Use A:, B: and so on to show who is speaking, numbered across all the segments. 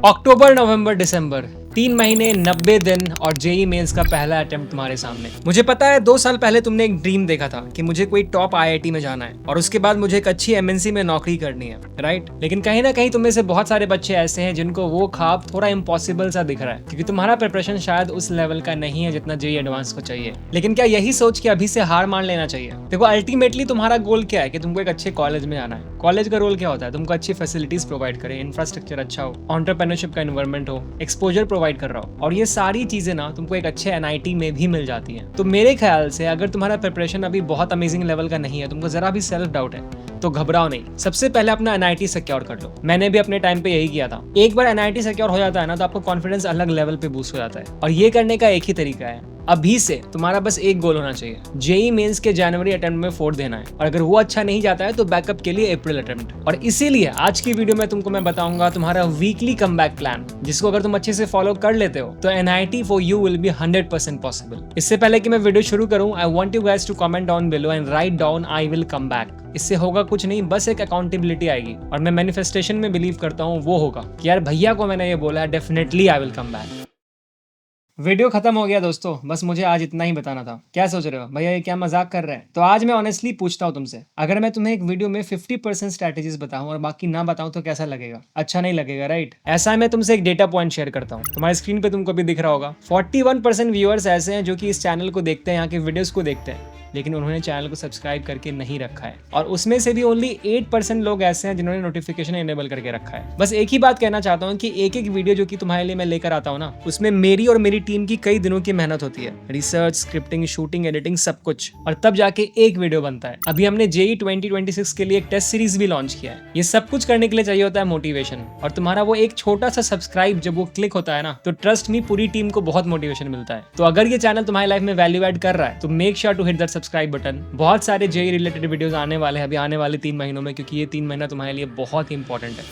A: अक्टूबर, नवंबर, दिसंबर, 3 महीने 90 दिन और जेई मेंस का पहला अटेम्प्ट तुम्हारे सामने। मुझे पता है 2 साल पहले तुमने एक ड्रीम देखा था कि मुझे कोई टॉप आईआईटी में जाना है और उसके बाद मुझे एक अच्छी एमएनसी में नौकरी करनी है, राइट? लेकिन कहीं ना कहीं तुम में से बहुत सारे बच्चे ऐसे हैं जिनको वो ख्वाब थोड़ा इम्पॉसिबल सा दिख रहा है, क्योंकि तुम्हारा प्रिपरेशन शायद उस लेवल का नहीं है जितना जेई एडवांस को चाहिए। लेकिन क्या यही सोच के अभी से हार मान लेना चाहिए? देखो, अल्टीमेटली तुम्हारा गोल क्या है कि तुमको एक अच्छे कॉलेज में जाना है। कॉलेज का रोल क्या होता है? तुमको अच्छी फैसिलिटीज प्रोवाइड करे, इंफ्रास्ट्रक्चर अच्छा हो, एंटरप्रेन्योरशिप का एनवायरनमेंट हो, एक्सपोजर प्रोवाइड कर रहा हो, और ये सारी चीजें ना तुमको एक अच्छे एनआईटी में भी मिल जाती हैं। तो मेरे ख्याल से अगर तुम्हारा प्रिपरेशन अभी बहुत अमेजिंग लेवल का नहीं है, तुमको जरा भी सेल्फ डाउट है, तो घबराओ नहीं। सबसे पहले अपना एनआईटी सिक्योर कर लो। मैंने भी अपने टाइम पे यही किया था। एक बार एनआईटी सिक्योर हो जाता है ना, तो आपको कॉन्फिडेंस अलग लेवल पे बूस्ट हो जाता है। और ये करने का एक ही तरीका है, अभी से तुम्हारा बस एक गोल होना चाहिए, जेई मेंस के जनवरी अटेम्प्ट में 4 देना है, और अगर वो अच्छा नहीं जाता है तो बैकअप के लिए अप्रैल अटेम्प्ट। और इसीलिए आज की वीडियो में तुमको मैं बताऊंगा तुम्हारा वीकली कमबैक प्लान, जिसको अगर तुम अच्छे से फॉलो कर लेते हो तो NIT for you will be 100% possible. इससे पहले कि मैं वीडियो शुरू करूं, I want you guys to comment down below and write down I will come back. इससे होगा कुछ नहीं, बस एक अकाउंटेबिलिटी आएगी, और मैं मैनिफेस्टेशन में बिलीव करता हूँ वो होगा कि यार भैया को मैंने ये बोला है, definitely I will come back. Video खत्म हो गया दोस्तों, बस मुझे आज इतना ही बताना था। क्या सोच रहे हो भैया, ये क्या मजाक कर रहे हैं? तो आज मैं ऑनेस्टली पूछता हूँ तुमसे, अगर मैं तुम्हें एक वीडियो में 50% स्ट्रैटेजीज बताऊं और बाकी ना बताऊं तो कैसा लगेगा? अच्छा नहीं लगेगा, राइट? ऐसा मैं तुमसे एक डेटा पॉइंट शेयर करता हूँ, तुम्हारे स्क्रीन पे तुमको भी दिख रहा होगा। 41% व्यूअर्स ऐसे हैं जो कि इस चैनल को देखते हैं, यहाँ के वीडियोस को देखते हैं, लेकिन उन्होंने चैनल को सब्सक्राइब करके नहीं रखा है। और उसमें से भी ओनली 8% लोग ऐसे हैं जिन्होंने नोटिफिकेशन इनेबल करके रखा है। बस एक ही बात कहना चाहता हूँ कि एक एक वीडियो जो कि तुम्हारे लिए मैं लेकर आता हूँ ना, उसमें मेरी और मेरी टीम की कई दिनों की मेहनत होती है, रिसर्च, स्क्रिप्टिंग, शूटिंग, एडिटिंग, सब कुछ, और तब जाके एक वीडियो बनता है। अभी हमने जेई 2026 के लिए एक टेस्ट सीरीज भी लॉन्च किया है। ये सब कुछ करने के लिए चाहिए होता है मोटिवेशन, और तुम्हारा वो एक छोटा सा सब्सक्राइब जब वो क्लिक होता है ना, तो ट्रस्ट मी, पूरी टीम को बहुत मोटिवेशन मिलता है। तो अगर ये चैनल तुम्हारी लाइफ में वैल्यू ऐड कर रहा है तो make sure to hit that subscribe button. बहुत सारे जेई रिलेटेड वीडियोस आने वाले हैं अभी आने वाले 3 महीनों में, क्योंकि ये 3 महीना तुम्हारे लिए बहुत ही इंपॉर्टेंट है।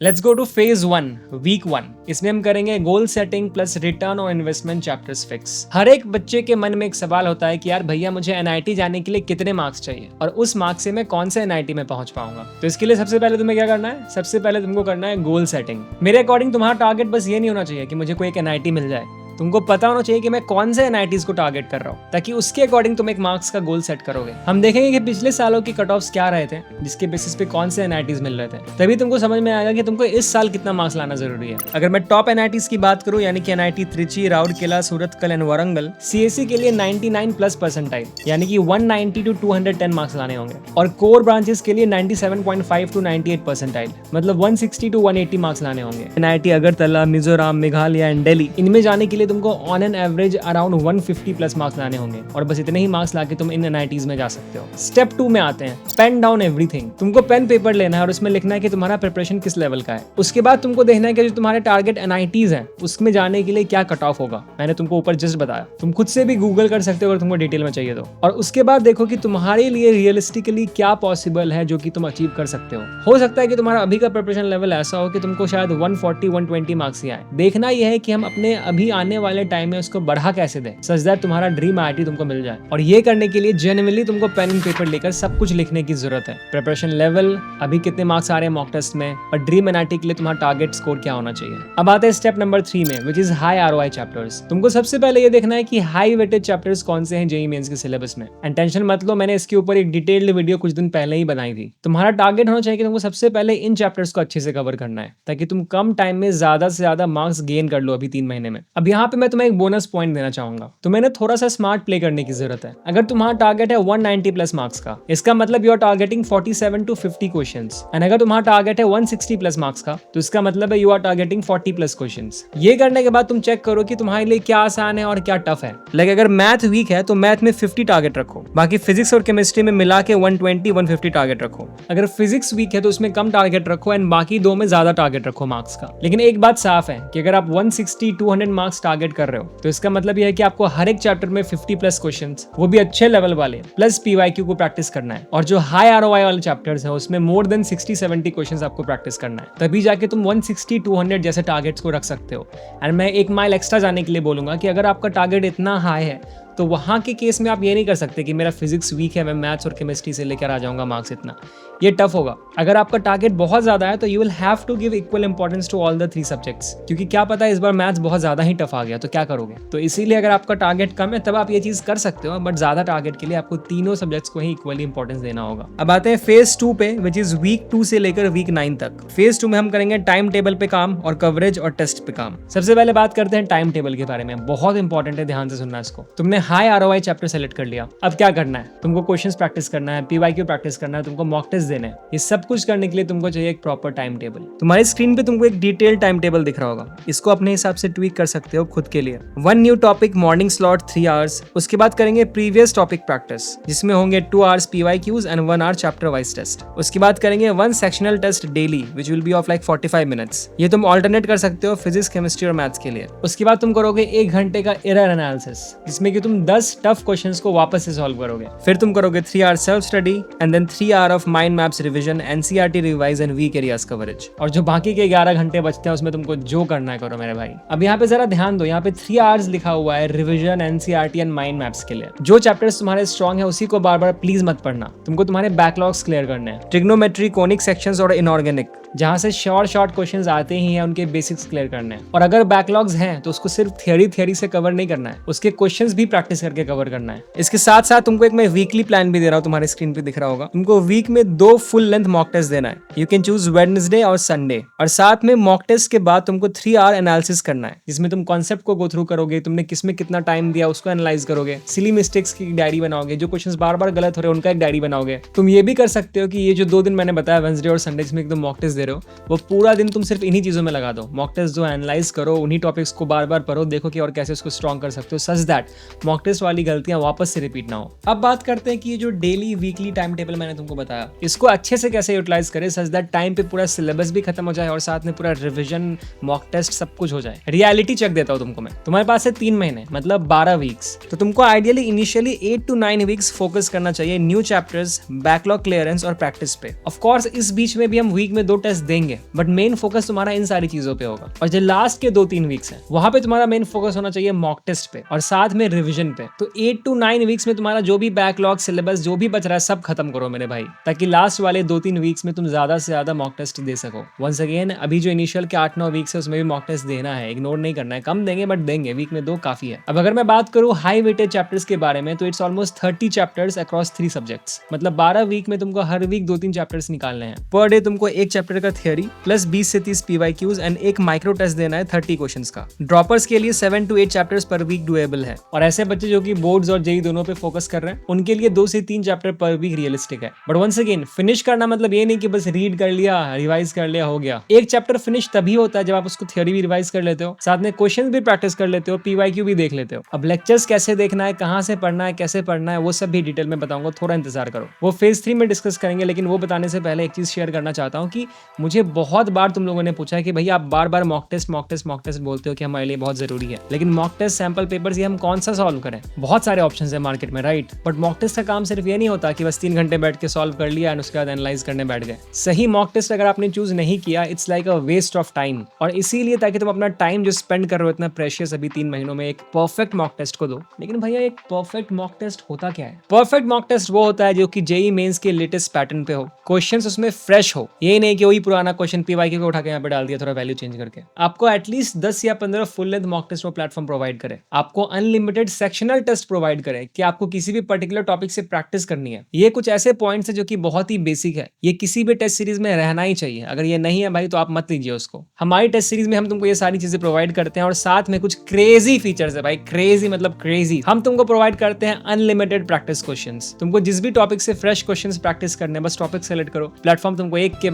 A: Let's go to phase 1, week 1। इसमें हम करेंगे goal setting plus return on investment chapters fix. हर एक बच्चे के मन में एक सवाल होता है कि यार भैया, मुझे एनआईटी जाने के लिए कितने मार्क्स चाहिए, और उस मार्क्स से मैं कौन से एनआईटी में पहुंच पाऊंगा? तो इसके लिए सबसे पहले तुम्हें क्या करना है? सबसे पहले तुमको करना है गोल सेटिंग। मेरे अकॉर्डिंग तुम्हारा टारगेट बस ये नहीं होना चाहिए कि मुझे कोई एक एनआईटी मिल जाए, तुमको पता होना चाहिए कि मैं कौन से एनआईटीज को टारगेट कर रहा हूँ, ताकि उसके अकॉर्डिंग तुम एक मार्क्स का गोल सेट करोगे। हम देखेंगे कि पिछले सालों की कट ऑफ्स क्या रहे थे, जिसके बेसिस पे कौन से एनआईटीज मिल रहे थे, तभी तुमको समझ में आएगा कि तुमको इस साल कितना मार्क्स लाना जरूरी है। अगर मैं टॉप एनआईटीज की बात करूँ, यानी कि NIT Trichy, Rourkela, Surathkal and Warangal, CSC के लिए 99+ परसेंटाइल, यानी कि 190 to 210 मार्क्स लाने होंगे, और कोर ब्रांचेस के लिए 97.5 to 98 परसेंटाइल, मतलब 160 to 180 मार्क्स लाने होंगे। एनआईटी अगरतला, मिजोरम, मेघालय एंड दिल्ली, इनमें जाने के लिए तुमको on an average around 150+ marks लाने होंगे, और बस इतने ही मार्क्स लाके तुम इन एनआईटीज में जा सकते हो। स्टेप 2 में आते हैं, पेन डाउन एवरीथिंग। तुमको पेन पेपर लेना है और उसमें लिखना है कि तुम्हारा प्रिपरेशन किस लेवल का है। उसके बाद तुमको देखना है कि जो तुम्हारे टारगेट एनआईटीज हैं उसमें जाने के लिए क्या कट ऑफ होगा। मैंने तुमको ऊपर जस्ट बताया, तुम खुद से भी गूगल कर सकते हो अगर तुमको डिटेल में चाहिए तो। और उसके बाद देखो कि तुम्हारे लिए रियलिस्टिकली क्या पॉसिबल है जो कि तुम अचीव कर सकते हो सकता है कि तुम्हारा अभी का प्रिपरेशन लेवल ऐसा हो कि तुमको शायद 140-120 मार्क्स ही आए। देखना यह है कि हम अपने अभी आने वाले टाइम में उसको बढ़ा कैसे दें, सच दैट तुम्हारा ड्रीम आईआईटी तुमको मिल जाए। और ये करने के लिए जेन्युइनली तुमको पेन एंड पेपर लेकर सब कुछ लिखने की जरूरत है। प्रिपरेशन लेवल, अभी कितने मार्क्स आ रहे हैं मॉक टेस्ट में, और ड्रीम एनआईटी के लिए तुम्हारा टारगेट स्कोर क्या होना चाहिए। अब आते हैं स्टेप नंबर 3 में, which is high ROI chapters. तुमको सबसे पहले ये देखना है कि हाई वेटेड चैप्टर्स कौन से हैं जेईई मेंस के सिलेबस में। एंड टेंशन मत लो, मैंने इसके ऊपर एक डिटेल्ड वीडियो कुछ दिन पहले ही बनाई थी। तुम्हारा टारगेट होना चाहिए कि तुमको सबसे पहले इन चैप्टर्स को अच्छे से कवर करना है, ताकि तुम कम टाइम में ज्यादा से ज्यादा मार्क्स गेन कर लो अभी 3 महीने में। अब यहाँ पे मैं तुम्हें एक बोनस पॉइंट देना चाहूंगा, तुम्हें ना थोड़ा सा स्मार्ट प्ले करने की जरूरत है। अगर तुम्हारा टारगेट है 190+ मार्क्स का, इसका मतलब you are targeting 47 to 50 questions. And अगर तुम्हारा टारगेट है 160+ मार्क्स का, तो इसका मतलब है यू आर टारगेटिंग 40+ क्वेश्चंस। ये करने के बाद तुम चेक करो कि तुम्हारे लिए क्या आसान है और क्या टफ है। लाइक अगर मैथ वीक है तो मैथ में 50 टारगेट रखो, बाकी फिजिक्स और केमिस्ट्री में मिला के 120-150 टारगेट रखो। अगर फिजिक्स वीक है तो उसमें कम टारगेट रखो, एंड बाकी 2 में ज्यादा टारगेट रखो मार्क्स का। लेकिन एक बात साफ है कि अगर आप 160-200 मार्क्स टारगेट कर रहे हो, तो इसका मतलब यह है कि आपको हर एक चैप्टर में 50+ क्वेश्चंस, वो भी अच्छे लेवल वाले, प्लस पीवाईक्यू को प्रैक्टिस करना है। और जो हाई आरओआई वाले चैप्टर्स हैं उसमें मोर देन 60-70 क्वेश्चंस आपको प्रैक्टिस करना है, तभी जाके तुम 160-200 जैसे टारगेट्स को रख सकते हो। एंड मैं एक माइल एक्स्ट्रा जाने के लिए बोलूंगा कि अगर आपका टारगेट इतना हाई है तो वहां के केस में आप ये नहीं कर सकते कि मेरा फिजिक्स वीक है, मैं मैथ्स और केमिस्ट्री से लेकर आ जाऊंगा मार्क्स इतना, ये टफ होगा। अगर आपका टारगेट बहुत ज्यादा है तो you will have to give equal importance to all the 3 subjects, क्योंकि क्या पता इस बार मैथ्स बहुत ज्यादा ही टफ आ गया तो क्या करोगे। तो इसीलिए अगर आपका टारगेट कम है तब आप ये चीज कर सकते हो, बट ज्यादा टारगेट के लिए आपको तीनों सब्जेक्ट्स को ही इक्वली इंपॉर्टेंस देना होगा। अब आते हैं फेज 2 पे, विच इज वीक 2 से लेकर वीक 9 तक। फेज 2 में हम करेंगे टाइम टेबल पे काम और कवरेज और टेस्ट पे काम। सबसे पहले बात करते हैं टाइम टेबल के बारे में, बहुत इंपॉर्टेंट है, ध्यान से सुनना इसको। तुमने हाई आरओआई चैप्टर सेलेक्ट कर लिया, अब क्या करना है, तुमको क्वेश्चंस प्रैक्टिस करना है, पीवाईक्यू प्रैक्टिस करना है, तुमको मॉक टेस्ट देना है। ये सब कुछ करने के लिए तुमको चाहिए एक प्रॉपर टाइम टेबल। तुम्हारी स्क्रीन पे तुमको एक डिटेल टाइम टेबल दिख रहा होगा, इसको अपने हिसाब से ट्वीक कर सकते हो खुद के लिए। 1 new topic morning slot 3 hours, उसके बाद करेंगे प्रीवियस टॉपिक प्रैक्टिस जिसमें होंगे 2 hours PYQs and 1 hour chapter wise test. उसके बाद करेंगे 1 sectional test daily which will be of like 45 minutes. ये तुम ऑल्टरनेट कर सकते हो फिजिक्स, केमिस्ट्री और मैथ्स के लिए। उसके बाद तुम करोगे 1 घंटे का एरर एनालिसिस जिसमें कि तुम 10 टफ क्वेश्चंस को वापस से सॉल्व करोगे। फिर तुम करोगे 3 hour self study and then 3 hour of mind maps revision, NCERT revise and weak areas coverage. और जो बाकी के 11 घंटे बचते हैं उसमें तुमको जो करना है करो मेरे भाई। अब यहाँ पे जरा ध्यान दो, यहाँ पे 3 आवर्स लिखा हुआ है revision, NCERT and mind maps के लिए। जो चैप्टर्स तुम्हारे स्ट्रॉन्ग है उसी को बार बार प्लीज मत पढ़ना, तुमको तुम्हारे बैकलॉग्स क्लियर करने हैं। ट्रिग्नोमेट्री, कोनिक सेक्शंस और इनऑर्गेनिक जहां से शॉर्ट क्वेश्चंस आते ही हैं उनके बेसिक्स क्लियर करने हैं। और अगर बैकलॉग्स हैं तो उसको सिर्फ थियरी से कवर नहीं करना है, उसके क्वेश्चंस भी प्रैक्टिस करके कवर करना है। इसके साथ साथ तुमको एक मैं वीकली प्लान भी दे रहा हूँ, तुम्हारे स्क्रीन पे दिख रहा होगा। तुमको वीक में 2 फुल लेंथ मॉक टेस्ट देना है, यू कैन चूज वेडनेसडे और संडे। और साथ में मॉक टेस्ट के बाद तुमको 3 आवर एनालिसिस करना है जिसमें तुम कॉन्सेप्ट को गो थ्रू करोगे, तुमने किसमें कितना टाइम दिया उसको एनालाइज करोगे, सिली मिस्टेक्स की डायरी बनाओगे, जो क्वेश्चंस बार बार गलत हो रहे हैं उनका एक डायरी बनाओगे। तुम ये भी कर सकते हो कि ये जो 2 दिन मैंने बताया वेडनेसडे और संडे जिसमें एकदम मॉक टेस्ट दे रहे हो, वो पूरा दिन तुम सिर्फ इन्हीं चीजों में लगा दो। मॉक टेस्ट जो एनालाइज करो, उन्हीं टॉपिक्स को बार बार पढ़ो, देखो कि और कैसे उसको स्ट्रॉन्ग कर सकते हो, सच दैट मॉक टेस्ट वाली गलतियां वापस से रिपीट ना हो। अब बात करते हैं कि ये जो डेली वीकली टाइम टेबल मैंने तुमको बताया इसको अच्छे से कैसे यूटिलाइज करें, सच दैट टाइम पे पूरा सिलेबस भी खत्म हो जाए और साथ में पूरा रिविजन, मॉक टेस्ट सब कुछ हो जाए। रियलिटी चेक देता हूं तुमको मैं। तुम्हारे पास है 3 महीने मतलब 12 वीक्स, तो तुमको ideally initially 8 to 9 weeks focus करना चाहिए न्यू चैप्टर्स, बैकलॉग क्लियरेंस और प्रैक्टिस पे। ऑफ कोर्स इस बीच में भी हम वीक में 2 टेस्ट देंगे, बट मेन फोकस तुम्हारा इन सारी चीजों पे होगा। और जो लास्ट के 2-3 वीक्स हैं वहां पे तुम्हारा मेन फोकस होना चाहिए मॉक टेस्ट पे और साथ में रिवीजन पे। तो 8 to 9 वीक्स में तुम्हारा जो भी बैकलॉग, सिलेबस जो भी बच रहा है सब खत्म करो मेरे भाई, ताकि लास्ट वाले 2-3 वीक्स में तुम ज्यादा से ज्यादा मॉक टेस्ट दे सको। वंस अगेन अभी जो इनिशियल के 8-9 वीक्स है उसमें भी मॉक टेस्ट देना है, इग्नोर नहीं करना है। कम देंगे बट देंगे, वीक में 2 काफी है। अब अगर मैं बात करूं हाई वेटेड चैप्टर्स के बारे में तो it's almost 30 chapters across 3 subjects, मतलब 12 वीक में तुमको हर वीक 2-3 चैप्टर्स निकालने हैं। पर डे तुमको एक चैप्टर का थियरी प्लस 20 से 30 पीवाईक्यूज एंड एक माइक्रो टेस्ट देना है 30 क्वेश्चंस का। ड्रॉपर्स के लिए 7 to 8 चैप्टर्स पर वीक डुएबल है, और ऐसे बच्चे जो कि बोर्ड्स और जेई दोनों पे फोकस कर रहे हैं उनके लिए 2 से 3 चैप्टर पर वीक रियलिस्टिक है। बट वंस अगेन फिनिश करना मतलब ये नहीं कि बस रीड कर लिया, रिवाइज कर लिया, हो गया। एक चैप्टर फिनिश तभी होता है जब आप उसको थियरी भी रिवाइज कर लेते हो, साथ में क्वेश्चंस भी प्रैक्टिस कर लेते हो, पीवाईक्यू भी देख लेते हो। अब लेक्चर्स कैसे देखना है, कहां से पढ़ना है, कैसे पढ़ना है, वो सब भी डिटेल में बताऊंगा, थोड़ा इंतजार करो, वो फेज 3 में डिस्कस करेंगे। लेकिन वो बताने से पहले एक चीज शेयर करना चाहता हूं कि मुझे बहुत बार तुम लोगों ने पूछा है कि भैया आप बार बार मॉक टेस्ट बोलते हो कि हमारे लिए बहुत जरूरी है, लेकिन मॉक टेस्ट, सैंपल पेपर्स ये हम कौन सा सॉल्व करें? बहुत सारे ऑप्शंस है मार्केट में, राइट? बट मॉक टेस्ट का काम सिर्फ ये नहीं होता कि बस 3 घंटे बैठ के सॉल्व कर लिया और उसके बाद एनालाइज करने बैठ गए। सही मॉक टेस्ट अगर आपने चूज नहीं किया, it's like a waste of time. और इसीलिए ताकि तुम अपना टाइम जो स्पेंड कर रहे हो इतना प्रेशियस अभी 3 महीनों में एक परफेक्ट मॉक टेस्ट को दो। लेकिन भैया एक परफेक्ट मॉक टेस्ट होता क्या है? परफेक्ट मॉक टेस्ट वो होता है जो कि जेईई मेंस के लेटेस्ट पैटर्न पे हो, क्वेश्चंस उसमें फ्रेश हो, ये नहीं कि वही पुराना क्वेश्चन पीवाईक्यू को उठा के यहाँ पे डाल दिया थोड़ा वैल्यू चेंज करके। आपको एटलीस्ट 10 या 15 फुल लेंथ मॉक टेस्ट वो प्लेटफॉर्म प्रोवाइड करे, आपको अनलिमिटेड सेक्शनल टेस्ट प्रोवाइड करे कि आपको किसी भी पर्टिकुलर टॉपिक से प्रैक्टिस करनी है। ये कुछ ऐसे पॉइंट्स है जो कि बहुत ही बेसिक है, ये किसी भी टेस्ट सीरीज में रहना ही चाहिए। अगर ये नहीं है भाई तो आप मत लीजिए उसको। हमारी टेस्ट सीरीज में हम तुमको ये सारी चीजें प्रोवाइड करते हैं और साथ में कुछ क्रेजी फीचर्स है भाई, क्रेजी मतलब क्रेजी। हम तुमको प्रोवाइड करते हैं अनलिमिटेड प्रैक्टिस क्वेश्चंस। तुमको जिस भी टॉपिक से फ्रेश क्वेश्चंस प्रैक्टिस करने, बस टॉपिक सेलेक्ट करो, प्लेटफॉर्म तुमको एक के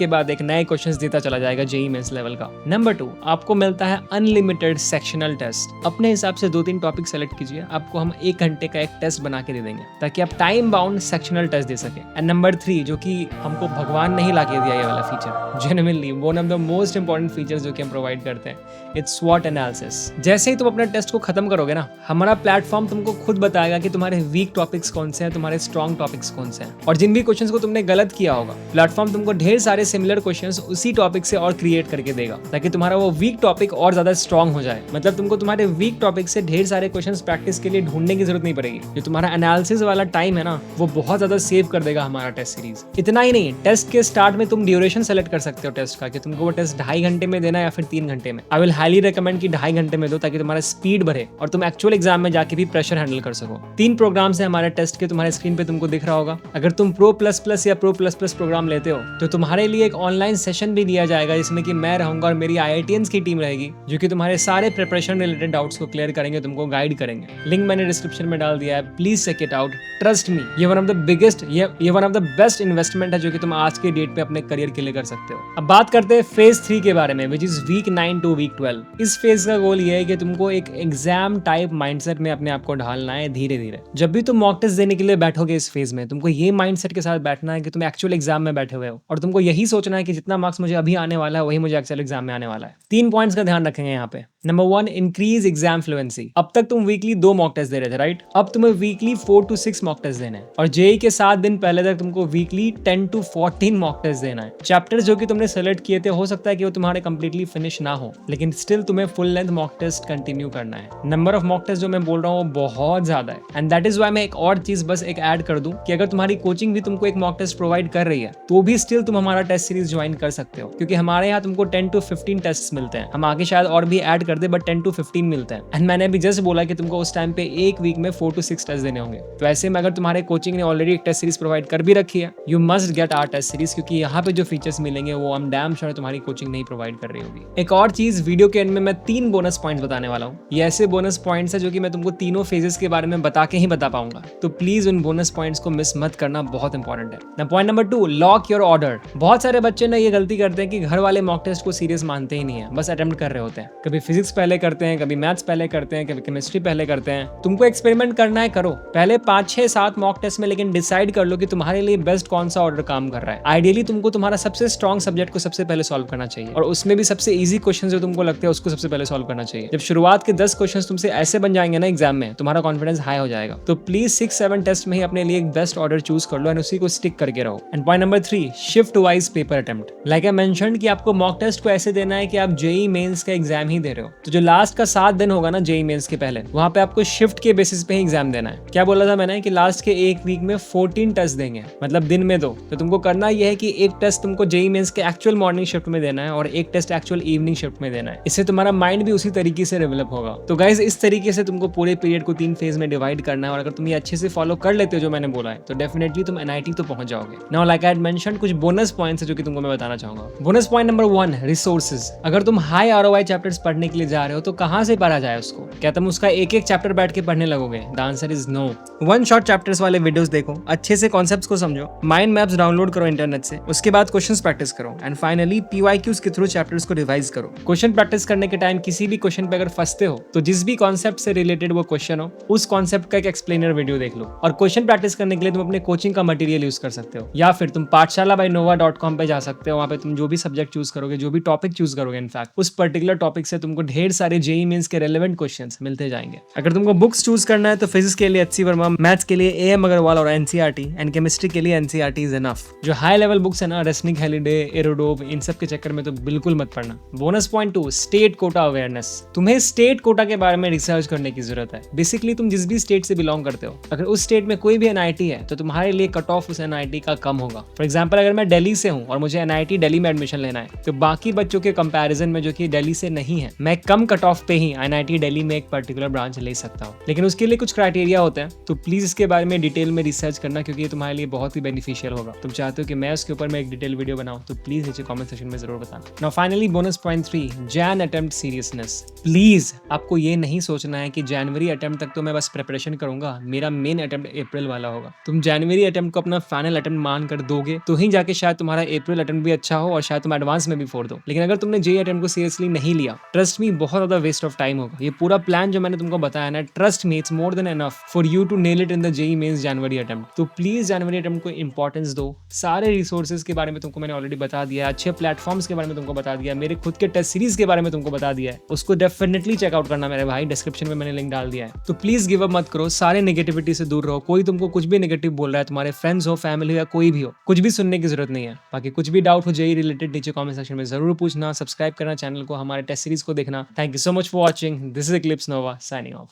A: बाद एक नए क्वेश्चंस देता चला जाएगा जेईई मेंस लेवल का। नंबर 2, आपको मिलता है अनलिमिटेड सेक्शनल टेस्ट। अपने हिसाब से 2-3 टॉपिक सेलेक्ट कीजिए, आपको हम 1 घंटे का एक टेस्ट बना के दे देंगे ताकि आप टाइम बाउंड सेक्शनल टेस्ट दे सके। एंड नंबर 3, जो कि हमको भगवान ने ही ला के दिया ये वाला feature, genuinely one of the most important features जो कि हम प्रोवाइड करते हैं, इट्स स्वॉट एनालिसिस। जैसे ही तुम अपना टेस्ट को खत्म करोगे ना, हमारा प्लेटफॉर्म तुमको खुद बताएगा कि तुम्हारे वीक टॉपिक्स कौन से हैं, तुम्हारे स्ट्रॉन्ग टॉपिक्स कौन से हैं, और जिन भी क्वेश्चंस को तुमने गलत किया होगा, प्लेटफॉर्म प्लेटफॉर्म तुमको ढेर सारे सिमिलर क्वेश्चंस उसी टॉपिक से और क्रिएट करके देगा, ताकि तुम्हारा वो वीक टॉपिक और ज्यादा स्ट्रॉन्ग हो जाए। मतलब तुमको तुम्हारे वीक टॉपिक से ढेर सारे क्वेश्चंस प्रैक्टिस के लिए ढूंढने की जरूरत नहीं पड़ेगी। जो तुम्हारा एनालिसिस वाला टाइम है ना, वो बहुत ज्यादा सेव कर देगा हमारा टेस्ट सीरीज। इतना ही नहीं, टेस्ट के स्टार्ट में तुम ड्यूरेशन सेलेक्ट कर सकते हो टेस्ट का, कि तुमको वो टेस्ट 2.5 घंटे में देना है या फिर 3 घंटे में। आई विल हाईली रिकमेंड कि 2.5 घंटे में दो, ताकि तुम्हारा स्पीड बढ़े और तुम एक्चुअल एग्जाम में जाके भी प्रेशर हैंडल कर सको। 3 प्रोग्राम है हमारे टेस्ट के, तुम्हारे स्क्रीन पे तुमको दिख रहा होगा। अगर तुम प्रो प्लस प्लस या प्रो प्लस प्लस प्रोग्राम लेते हो तो तुम्हारे लिए एक ऑनलाइन सेशन भी दिया जाएगा, जिसमें कि मैं रहूंगा और मेरी IITians की टीम रहेगी, जो कि तुम्हारे सारे प्रिपरेशन रिलेटेड डाउट्स को क्लियर करेंगे, तुमको गाइड करेंगे। लिंक मैंने डिस्क्रिप्शन में डाल दिया है, please check it out. Trust me, ये वन ऑफ द बिगेस्ट, ये one of the best investment है जो कि तुम आज के डेट पे अपने करियर के लिए कर सकते हो। अब बात करते हैं फेज 3 के बारे में, which is week 9 to week 12। इस फेज का गोल ये है कि तुमको एक एग्जाम टाइप माइंडसेट में अपने आप को ढालना है धीरे धीरे। जब भी तुम मॉक टेस्ट देने के लिए बैठोगे इस फेज में, तुमको ये माइंडसेट के साथ बैठना है कि तुम एक्चुअल एग्जाम में बैठे हुए हो, और तुमको यही सोचना है कि जितना मार्क्स मुझे अभी आने वाला है वही मुझे एक्चुअल एग्जाम में आने वाला है। 3 पॉइंट्स का ध्यान रखेंगे यहाँ पे। Number 1, increase exam fluency. अब तक तुम वीकली 2 मॉक टेस्ट दे रहे थे, राइट? अब तुम्हें वीकली 4 to 6 मॉक टेस्ट देने हैं, और जेई के 7 दिन पहले तक तुमको वीकली 10 to 14 मॉक टेस्ट देना है। चैप्टर्स जो कि तुमने सेलेक्ट किए थे, हो सकता है कि वो तुम्हारे कंप्लीटली फिनिश ना हो, लेकिन स्टिल तुम्हें full length mock test continue करना है। नंबर ऑफ मॉक टेस्ट जो मैं बोल रहा हूँ वो बहुत ज्यादा है, एंड दैट इज वाई मैं एक और चीज बस एक ऐड कर दूं कि अगर तुम्हारी कोचिंग भी तुमको एक मॉक टेस्ट प्रोवाइड कर रही है, तो भी स्टिल तुम हमारा टेस्ट सीरीज ज्वाइन कर सकते हो, क्योंकि हमारे यहाँ तुमको 10 to 15 टेस्ट मिलते हैं। हम आगे शायद और भी ऐड कर दे, बट 10 to 15 मिलते हैं। एंड मैंने भी जस्ट बोला कि तुमको उस टाइम पे एक वीक में 4 to 6 टेस्ट देने होंगे। तो ऐसे में अगर तुम्हारे कोचिंग ने ऑलरेडी एक टेस्ट सीरीज प्रोवाइड कर भी रखी है, you must get our test series, क्योंकि यहाँ पे जो फीचर्स मिलेंगे वो हम डैम श्योर तुम्हारी कोचिंग नहीं प्रोवाइड कर रही होगी। एक और चीज, वीडियो के एंड में मैं 3 बोनस पॉइंट्स बताने वाला हूँ। ये ऐसे बोनस पॉइंट्स है जो कि मैं तुमको तीनों फेजेस के बारे में बता के ही बता पाऊंगा, तो प्लीज उन बोनस पॉइंट्स को मिस मत करना, बहुत इंपॉर्टेंट है ना। Point number 2, lock your order. बहुत सारे बच्चे ना ये गलती करते हैं कि घर वाले मॉक टेस्ट को सीरियस मानते ही नहीं है, बस अटेम्प्ट कर रहे होते हैं। कभी फिजिक्स पहले करते हैं, कभी मैथ्स पहले करते हैं, कभी केमिस्ट्री पहले करते हैं। तुमको एक्सपेरिमेंट करना है, करो पहले 5, 6, 7 मॉक टेस्ट में, लेकिन डिसाइड कर लो कि तुम्हारे लिए बेस्ट कौन सा ऑर्डर काम कर रहा है। आइडियली तुमको तुम्हारा सबसे स्ट्रॉन्ग सब्जेक्ट को सबसे पहले सॉल्व करना चाहिए, और उसमें भी सबसे इजी क्वेश्चन जो तुमको लगते हैं उसको सबसे पहले सॉल्व करना चाहिए। जब शुरुआत के 10 क्वेश्चन तुमसे ऐसे बन जाएंगे ना एग्जाम में, तुम्हारा कॉन्फिडेंस हाई हो जाएगा। तो प्लीज 6-7 टेस्ट में ही अपने लिए एक बेस्ट ऑर्डर चूज कर लो, एंड उसी को स्टिक करके रहो। And point number 3, shift wise paper attempt. Like I mentioned कि आपको मॉक टेस्ट को ऐसे देना है कि आप जेई मेंस का एग्जाम ही दे रहे हो। तो जो लास्ट का 7 दिन होगा ना जेई मेंस के पहले, वहां पे आपको शिफ्ट के बेसिस पे ही एग्जाम देना है। क्या बोला था मैंने कि लास्ट के एक वीक में 14 टेस्ट देंगे, मतलब दिन में 2। तो तुमको करना यह है कि एक टेस्ट तुमको जेई मेंस के एक्चुअल मॉर्निंग शिफ्ट में देना है, और एक टेस्ट एक्चुअल इवनिंग शिफ्ट में देना है। इससे तुम्हारा माइंड भी उसी तरीके से डेवलप होगा। तो गाइज, इस तरीके से तुमको पूरे पीरियड को 3 फेज में डिवाइड करना है, और अगर तुम ये अच्छे से फॉलो कर लेते हो जो मैंने बोला है, तो डेफिनेटली तुम NIT तो पहुंच जाओगे। Now like I had mentioned, कुछ बोनस पॉइंट्स है जो कि तुमको मैं बताना चाहूंगा। Bonus point number 1, resources. अगर तुम हाई ROI चैप्टर्स पढ़ने के लिए जा रहे हो, तो कहां से पढ़ा जाए उसको? क्या तुम उसका एक एक चैप्टर बैठ के पढ़ने लगोगे? The answer is no. 1 shot chapters वाले वीडियोस देखो, अच्छे से कॉन्सेप्ट्स को समझो, माइंड मैप्स डाउनलोड करो इंटरनेट से, उसके बाद क्वेश्चंस प्रैक्टिस करो, एंड फाइनली PYQs के थ्रू चैप्टर्स को रिवाइज करो। क्वेश्चन प्रैक्टिस करने के टाइम किसी भी क्वेश्चन पे अगर फंसते हो, तो जिस भी कॉन्सेप्ट से रिलेटेड वो क्वेश्चन हो, उस कॉन्सेप्ट का एक एक्सप्लेनर वीडियो देख लो। और क्वेश्चन प्रैक्टिस करने के लिए तुम अपने कोचिंग का मटेरियल यूज कर सकते हो, या फिर तुम pathshala.nova.com पे जा सकते हो। वहां पे तुम जो भी सब्जेक्ट चूज करोगे, जो भी टॉपिक चूज करोगे, इनफैक्ट उस पर्टिकुलर टॉपिक से तुमको ढेर सारे जेई मेंस के रेलेवेंट क्वेश्चंस मिलते जाएंगे। अगर तुमको बुक्स चूज करना है, तो फिजिक्स के लिए HC वर्मा, मैथ्स के लिए AM अग्रवाल और NCERT, एंड केमिस्ट्री के लिए NCERT इज एनफ। जो हाई लेवल बुक्स है ना, रेस्निक हेलिडे, एरोडोव, इन सब के चक्कर में तो बिल्कुल मत पढ़ना। Bonus point 2, state quota awareness. तुम्हें स्टेट कोटा के बारे में रिसर्च करने की जरूरत है। बेसिकली तुम जिस भी स्टेट से बिलोंग करते हो, अगर उस स्टेट में कोई भी NIT है, तो तुम्हारे लिए कट ऑफ उस NIT का कम होगा। फॉर एग्जाम्पल, अगर मैं दिल्ली से हूँ और मुझे NIT दिल्ली में एडमिशन लेना है, तो बाकी बच्चों के कंपैरिजन में जो कि दिल्ली से नहीं है, मैं कम कट ऑफ पे ही NIT दिल्ली में एक पर्टिकुलर ब्रांच ले सकता हूँ। लेकिन उसके लिए कुछ क्राइटेरिया होते हैं, तो प्लीज इसके बारे में डिटेल में रिसर्च करना, क्योंकि ये तुम्हारे लिए बहुत ही बेनिफिशियल होगा। तुम चाहते हो कि मैं उसके ऊपर में एक डिटेल वीडियो बनाऊं, तो प्लीज नीचे कमेंट सेक्शन में जरूर बताना। Now finally bonus point 3, Jain attempt seriousness. Please आपको ये नहीं सोचना है कि जनवरी अटेम्प्ट तक तो मैं बस प्रिपरेशन करूंगा, मेरा मेन अटेम्प्ट अप्रैल वाला होगा। तुम जनवरी अटेम्प्ट को अपना फाइनल अटेम्प्ट मान कर दोगे, तो ही जाके शायद तुम्हारा अप्रैल अटेम्प्ट भी अच्छा हो, और शायद तुम एडवांस में भी फोड़ दो। लेकिन अगर तुमने जेई अटेम्प्ट को सीरियसली नहीं लिया, ट्रस्ट मी, बहुत ज्यादा वेस्ट ऑफ टाइम होगा। ये पूरा प्लान जो मैंने तुमको बताया ना, trust me, it's more than enough for you to nail it in the JEE Mains January attempt. तो प्लीज जनवरी अटेम्प्ट को इंपॉर्टेंस दो। सारे रिसोर्सेज के बारे में तुमको मैंने ऑलरेडी बता दिया है, अच्छे प्लेटफॉर्म्स के बारे में तुमको बता दिया है, मेरे खुद के टेस्ट सीरीज के बारे में तुमको बता दिया है। उसको डेफिनेटली चेकआउट करना मेरे भाई, डिस्क्रिप्शन में मैंने लिंक डाल दिया है। तो प्लीज गिव अप मत करो, सारे नेगेटिविटी से दूर रहो। कोई तुमको कुछ भी नेगेटिव बोल रहा है, तुम्हारे फ्रेंड्स हो, फैमिली हो या कोई भी हो, कुछ भी सुनने की जरूरत नहीं है। बाकी कुछ भी डाउट हो जेई रिलेटेड नीचे कमेंट सेक्शन में जरूर पूछना, सब्सक्राइब करना चैनल को, हमारे टेस्ट सीरीज को देखना। Thank you so much for watching, this is Eclipse Nova signing off.